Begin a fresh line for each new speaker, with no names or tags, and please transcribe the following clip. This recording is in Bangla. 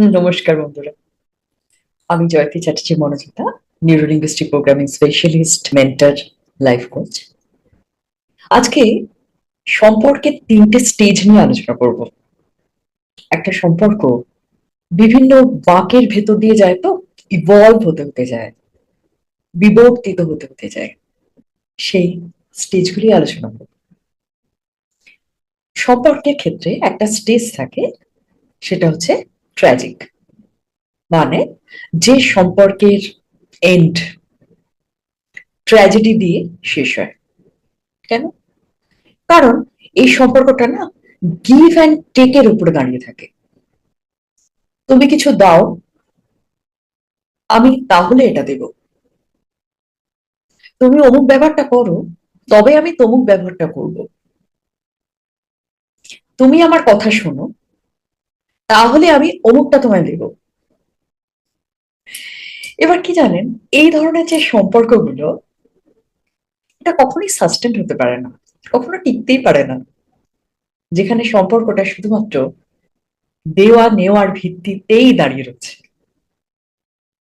নমস্কার বন্ধুরা। আমি Jayati Chatterjee Manojita, neurolinguistic programming specialist, mentor, life coach. আজকে সম্পর্কের 3টে স্টেজ নিয়ে আলোচনা করব। একটা সম্পর্ক বিভিন্ন বাঁকের ভেতর দিয়ে যায়, তো ইভলভ হতে হতে যায়, বিবর্তিত হতে হতে যায়। সেই স্টেজগুলি আলোচনা করব। সম্পর্কের ক্ষেত্রে একটা স্টেজ থাকে, সেটা হচ্ছে ট্র্যাজিক। মানে যে সম্পর্কের এন্ড ট্র্যাজেডি দিয়ে শেষ হয়। কেন? কারণ এই সম্পর্কটা না গিভ অ্যান্ড টেকের উপরে দাঁড়িয়ে থাকে। তুমি কিছু দাও, আমি তাহলে এটা দেব। তুমি অমুক ব্যবহারটা করো, তবে আমি তমুক ব্যবহারটা করব। তুমি আমার কথা শোনো, তাহলে আমি অমুকটা তোমায় দেব। এবার কি জানেন, এই ধরনের যে সম্পর্কগুলো, এটা কখনোই সাস্টেন্ড হতে পারে না, কখনো টিকতেই পারে না। যেখানে সম্পর্কটা শুধুমাত্র দেওয়া নেওয়ার ভিত্তিতেই দাঁড়িয়ে রয়েছে।